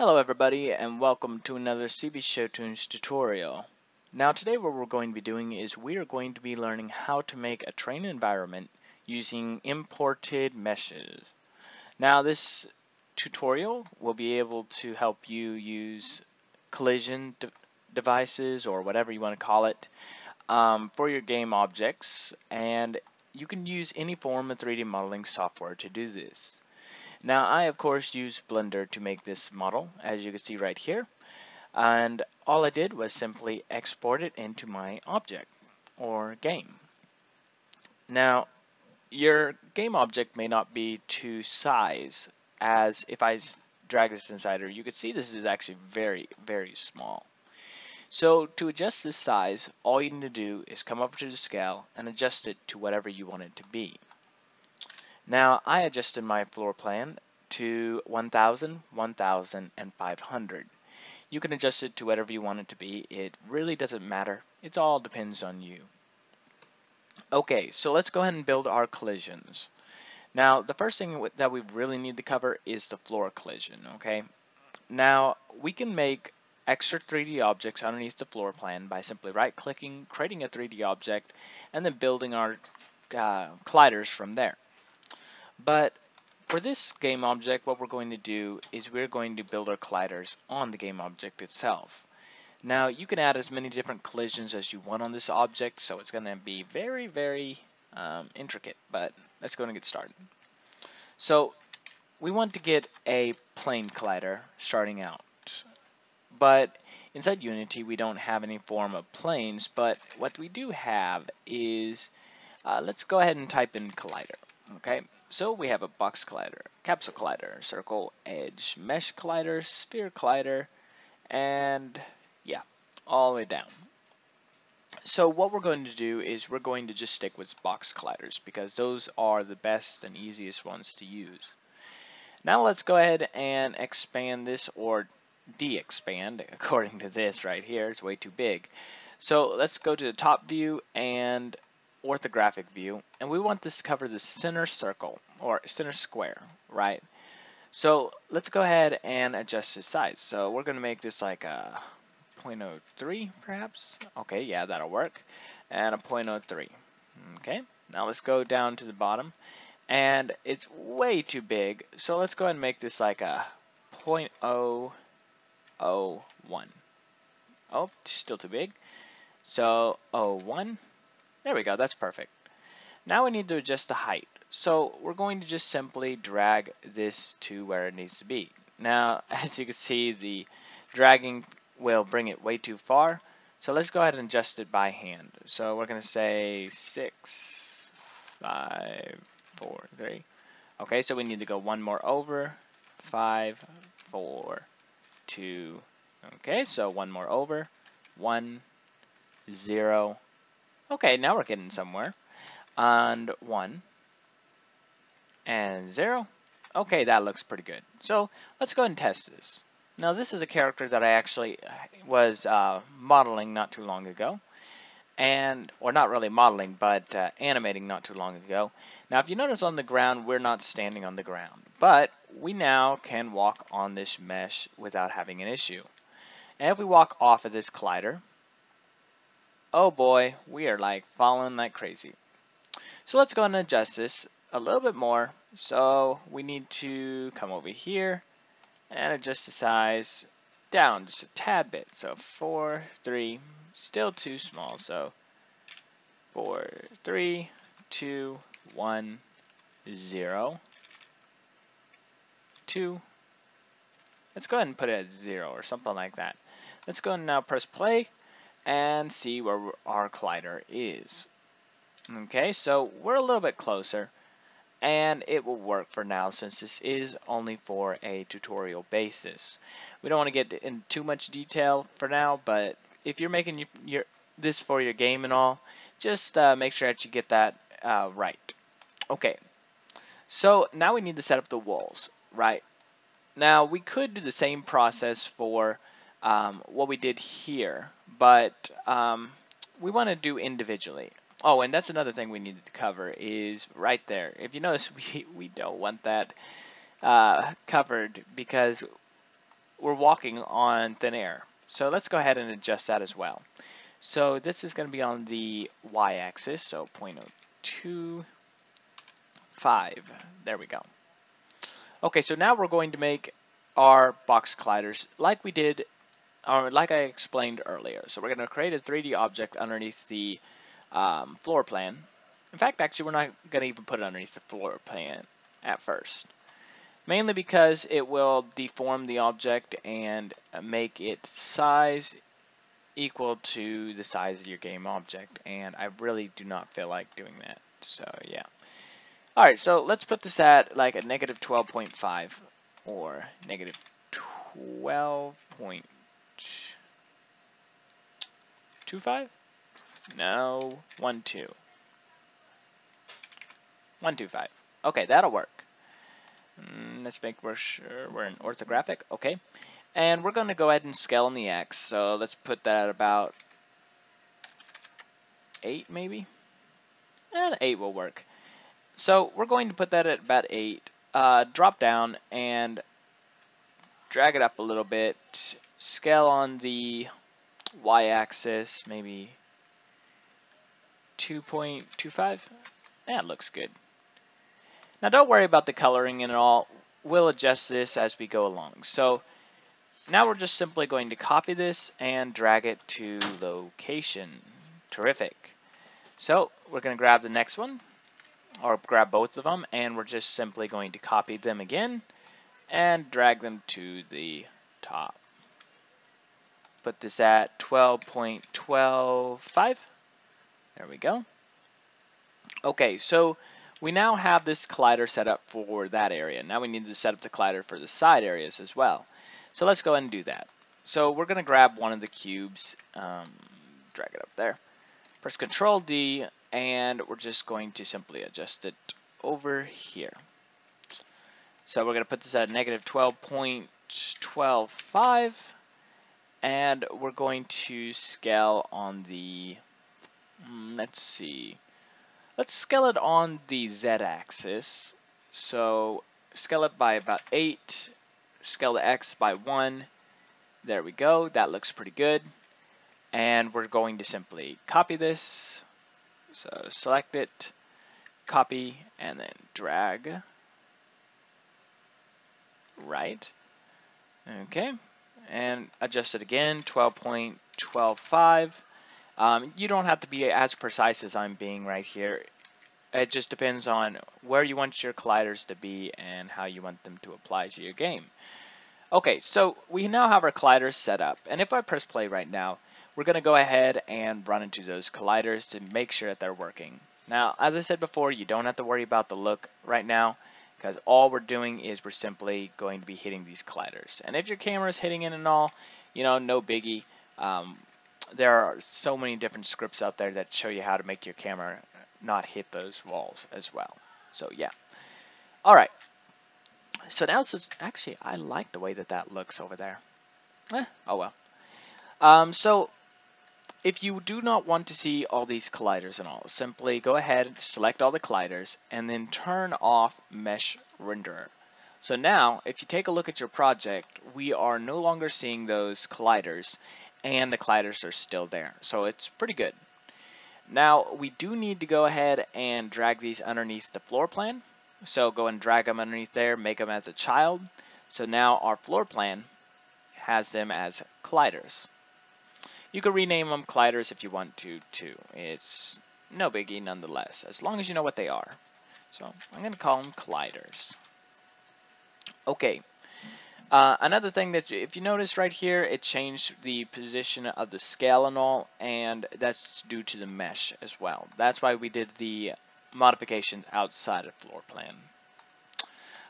Hello everybody and welcome to another CB Showtunes tutorial. Now today what we're going to be doing is we are going to be learning how to make a train environment using imported meshes. Now this tutorial will be able to help you use collision devices or whatever you want to call it for your game objects, and you can use any form of 3D modeling software to do this. Now I of course used Blender to make this model, as you can see right here, and all I did was simply export it into my object or game. Now your game object may not be to size, as if I drag this inside here, you can see this is actually very small. So to adjust this size, all you need to do is come over to the scale and adjust it to whatever you want it to be. Now I adjusted my floor plan to 1000, 1000, and 500. You can adjust it to whatever you want it to be. It really doesn't matter. It all depends on you. Okay, so let's go ahead and build our collisions. Now the first thing that we really need to cover is the floor collision. Okay, now we can make extra 3D objects underneath the floor plan by simply right clicking, creating a 3D object, and then building our colliders from there. But for this game object, what we're going to do is we're going to build our colliders on the game object itself. Now you can add as many different collisions as you want on this object, so it's going to be very intricate, but let's go and get started. So we want to get a plane collider starting out, but inside Unity we don't have any form of planes, but what we do have is let's go ahead and type in collider. Okay, so we have a box collider, capsule collider, circle, edge, mesh collider, sphere collider, and yeah, all the way down. So what we're going to do is we're going to just stick with box colliders because those are the best and easiest ones to use. Now let's go ahead and expand this, or de-expand according to this right here. It's way too big. So let's go to the top view and orthographic view, and we want this to cover the center circle or center square, right? So let's go ahead and adjust the size. So we're going to make this like a 0.03 perhaps. Okay, yeah, that'll work. And a 0.03. Okay, now let's go down to the bottom, and it's way too big, so let's go ahead and make this like a 0.001. Oh, still too big. So 0.01. There we go, that's perfect. Now we need to adjust the height. So we're going to just simply drag this to where it needs to be. Now, as you can see, the dragging will bring it way too far. So let's go ahead and adjust it by hand. So we're going to say 6, 5, 4, 3. Okay, so we need to go one more over. 5, 4, 2. Okay, so one more over. 1, 0. Okay, now we're getting somewhere. And 1 and 0. Okay, that looks pretty good. So let's go ahead and test this. Now this is a character that I actually was modeling not too long ago, or not really modeling, but animating not too long ago. Now if you notice on the ground, we're not standing on the ground, but we now can walk on this mesh without having an issue. And if we walk off of this collider, oh boy, we are like falling like crazy. So let's go ahead and adjust this a little bit more. So we need to come over here and adjust the size down just a tad bit. So 4, 3, still too small. So 4, 3, 2, 1, 0, 2. Let's go ahead and put it at 0 or something like that. Let's go and now press play and see where our collider is. Okay, so we're a little bit closer, and it will work for now since this is only for a tutorial basis. We don't want to get in too much detail for now, but if you're making this for your game and all, just make sure that you get that right. Okay, so now we need to set up the walls, right? Now we could do the same process for what we did here, but we want to do individually. Oh, and that's another thing we needed to cover is right there. If you notice, we don't want that covered because we're walking on thin air. So let's go ahead and adjust that as well. So this is going to be on the y-axis, so 0.025. There we go. Okay, so now we're going to make our box colliders like we did, or like I explained earlier. So we're going to create a 3D object underneath the floor plan. In fact, actually, we're not going to even put it underneath the floor plan at first. Mainly because it will deform the object and make its size equal to the size of your game object, and I really do not feel like doing that. So yeah. Alright, so let's put this at like a negative 12.5 or negative 12.25? No, 125. Okay, that'll work. Let's make sure we're in orthographic. Okay. And we're going to go ahead and scale on the X. So let's put that at about 8 maybe. 8 will work. So we're going to put that at about 8. Drop down and drag it up a little bit. Scale on the Y-axis, maybe 2.25. That looks good. Now don't worry about the coloring and all. We'll adjust this as we go along. So now we're just simply going to copy this and drag it to location. Terrific. So we're going to grab the next one, or grab both of them, and we're just simply going to copy them again and drag them to the top. Put this at 12.125. There we go. Okay, so we now have this collider set up for that area. Now we need to set up the collider for the side areas as well. So let's go ahead and do that. So we're going to grab one of the cubes, drag it up there, press Control D, and we're just going to simply adjust it over here. So we're going to put this at negative 12.125, and we're going to scale on the, let's see, let's scale it on the Z-axis. So scale it by about 8, scale the X by 1. There we go. That looks pretty good. And we're going to simply copy this. So select it, copy, and then drag. Right. Okay. And adjust it again, 12.125. You don't have to be as precise as I'm being right here. It just depends on where you want your colliders to be and how you want them to apply to your game. Okay, so we now have our colliders set up, and if I press play right now, we're going to go ahead and run into those colliders to make sure that they're working. Now, as I said before, you don't have to worry about the look right now, because all we're doing is we're simply going to be hitting these colliders. And if your camera is hitting it and all, you know, no biggie. There are so many different scripts out there that show you how to make your camera not hit those walls as well. So yeah. All right. So now it's just, actually, I like the way that that looks over there. Oh well. So if you do not want to see all these colliders and all, simply go ahead and select all the colliders and then turn off Mesh Renderer. So now, if you take a look at your project, we are no longer seeing those colliders, and the colliders are still there. So it's pretty good. Now, we do need to go ahead and drag these underneath the floor plan. So go and drag them underneath there, make them as a child. So now our floor plan has them as colliders. You can rename them colliders if you want to too. It's no biggie nonetheless, as long as you know what they are. So I'm going to call them colliders. Okay. Another thing that if you notice right here, it changed the position of the scale and all, and that's due to the mesh as well. That's why we did the modifications outside of floor plan.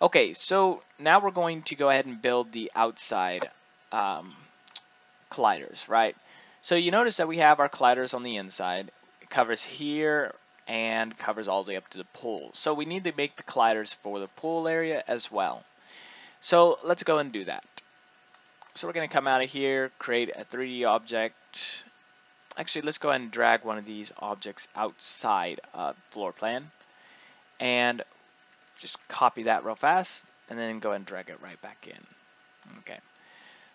Okay, so now we're going to go ahead and build the outside colliders, right? So you notice that we have our colliders on the inside. It covers here and covers all the way up to the pool. So we need to make the colliders for the pool area as well. So let's go and do that. So we're going to come out of here, create a 3D object. Actually, let's go ahead and drag one of these objects outside of floor plan. And just copy that real fast, and then go ahead and drag it right back in. Okay.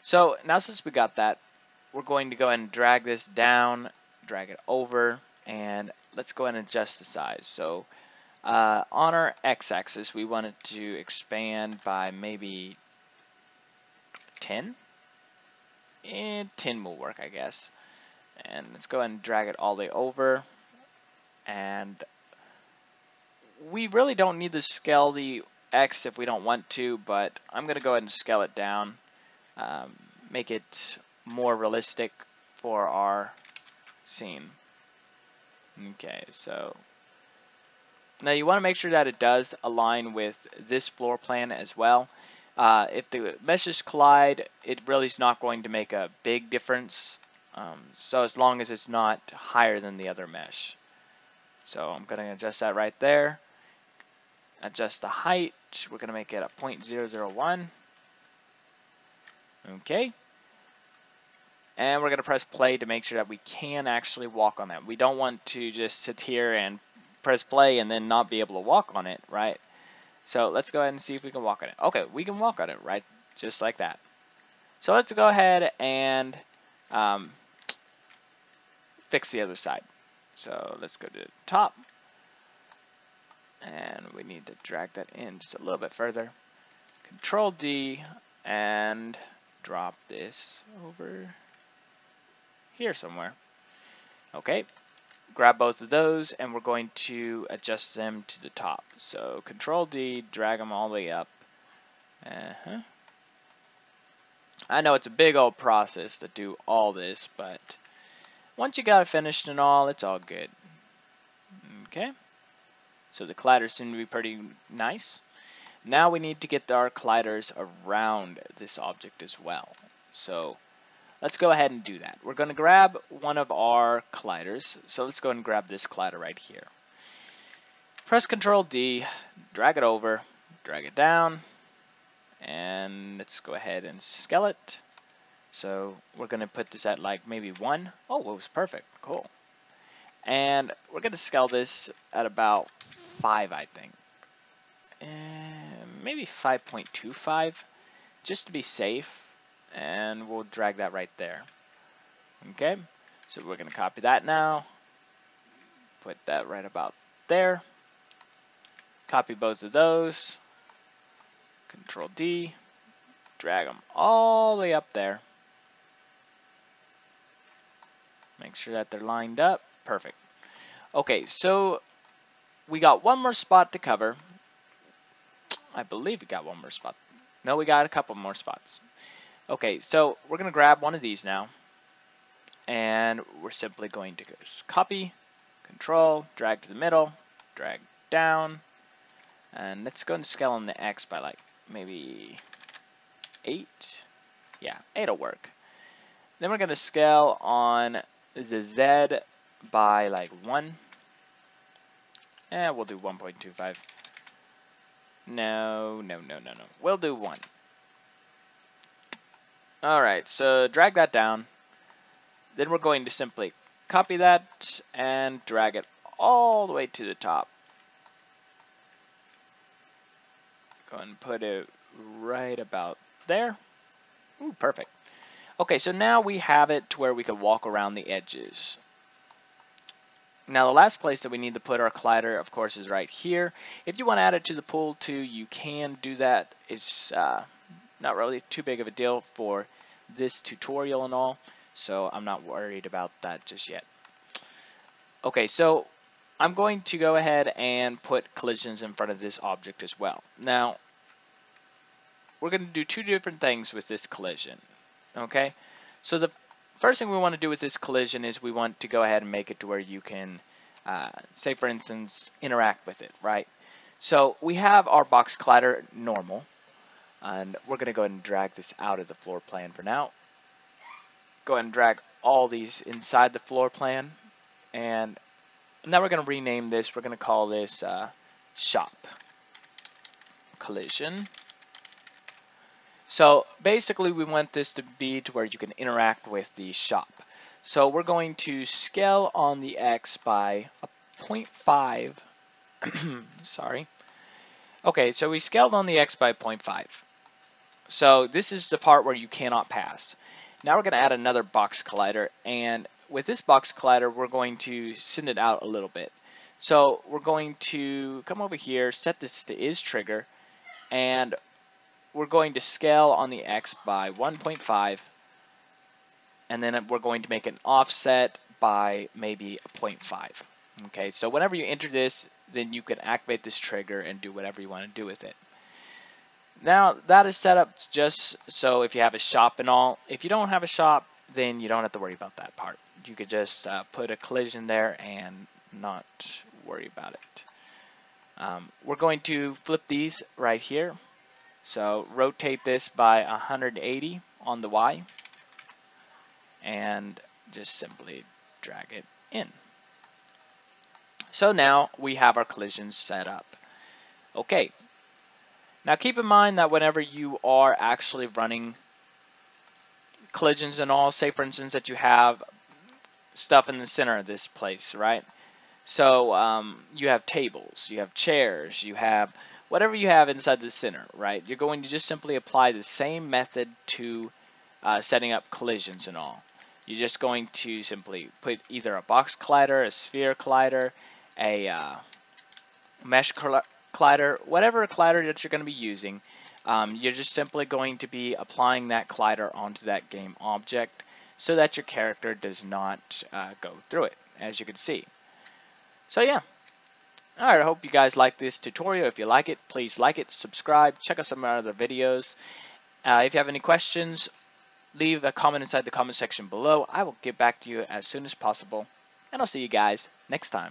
So now since we got that, we're going to go ahead and drag this down, drag it over, and let's go ahead and adjust the size. So on our x-axis, we want it to expand by maybe 10. And 10 will work, I guess. And let's go ahead and drag it all the way over. And we really don't need to scale the X if we don't want to, but I'm going to go ahead and scale it down, make it more realistic for our scene. Okay, so now you want to make sure that it does align with this floor plan as well. If the meshes collide, it really is not going to make a big difference. So as long as it's not higher than the other mesh. So I'm going to adjust that right there. Adjust the height. We're going to make it a 0.001. Okay. And we're going to press play to make sure that we can actually walk on that. We don't want to just sit here and press play and then not be able to walk on it, right? So let's go ahead and see if we can walk on it. Okay, we can walk on it, right? Just like that. So let's go ahead and fix the other side. So let's go to the top. And we need to drag that in just a little bit further. Control D and drop this over here somewhere. Okay, grab both of those and we're going to adjust them to the top. So Control D, drag them all the way up. I know it's a big old process to do all this, but once you got it finished and all, it's all good. Okay. So the colliders seem to be pretty nice. Now we need to get our colliders around this object as well. So let's go ahead and do that. We're going to grab one of our colliders. So let's go ahead and grab this collider right here. Press Control D, drag it over, drag it down, and let's go ahead and scale it. So we're going to put this at like maybe 1. Oh, it was perfect. Cool. And we're going to scale this at about 5, I think. And maybe 5.25, just to be safe. And we'll drag that right there. Okay, so we're going to copy that now. Put that right about there. Copy both of those. Control D. Drag them all the way up there. Make sure that they're lined up. Perfect. Okay, so we got one more spot to cover. I believe we got one more spot. No, we got a couple more spots. Okay, so we're going to grab one of these now. And we're simply going to just copy, Control, drag to the middle, drag down. And let's go and scale on the X by like maybe 8. Yeah, 8 will work. Then we're going to scale on the Z by like 1. And we'll do 1.25. No. We'll do 1. Alright, so drag that down. Then we're going to simply copy that and drag it all the way to the top. Go ahead and put it right about there. Ooh, perfect. Okay, so now we have it to where we can walk around the edges. Now the last place that we need to put our collider, of course, is right here. If you want to add it to the pool too, you can do that. It's not really too big of a deal for this tutorial and all, so I'm not worried about that just yet. Okay, so I'm going to go ahead and put collisions in front of this object as well. Now, we're going to do 2 different things with this collision. Okay, so the first thing we want to do with this collision is we want to go ahead and make it to where you can, say for instance, interact with it, right? So we have our box collider normal, and we're going to go ahead and drag this out of the floor plan for now. Go ahead and drag all these inside the floor plan, and now we're going to rename this. We're going to call this shop collision. So basically we want this to be to where you can interact with the shop. So we're going to scale on the X by a 0.5. Sorry. Okay, so we scaled on the X by 0.5. So this is the part where you cannot pass. Now we're going to add another box collider, and with this box collider we're going to send it out a little bit. So we're going to come over here, set this to is trigger, and we're going to scale on the X by 1.5, and then we're going to make an offset by maybe 0.5. Okay, so whenever you enter this, then you can activate this trigger and do whatever you want to do with it. Now that is set up just so if you have a shop and all. If you don't have a shop, then you don't have to worry about that part. You could just put a collision there and not worry about it. We're going to flip these right here. So rotate this by 180 on the Y and just simply drag it in. So now we have our collisions set up. Okay. Now keep in mind that whenever you are actually running collisions and all, say for instance that you have stuff in the center of this place, right? So you have tables, you have chairs, you have whatever you have inside the center, right? You're going to just simply apply the same method to setting up collisions and all. You're just going to simply put either a box collider, a sphere collider, a mesh collider, whatever collider that you're going to be using. You're just simply going to be applying that collider onto that game object so that your character does not go through it, as you can see. So yeah. Alright, I hope you guys like this tutorial. If you like it, please like it, subscribe, check out some of our other videos. If you have any questions, leave a comment inside the comment section below. I will get back to you as soon as possible, and I'll see you guys next time.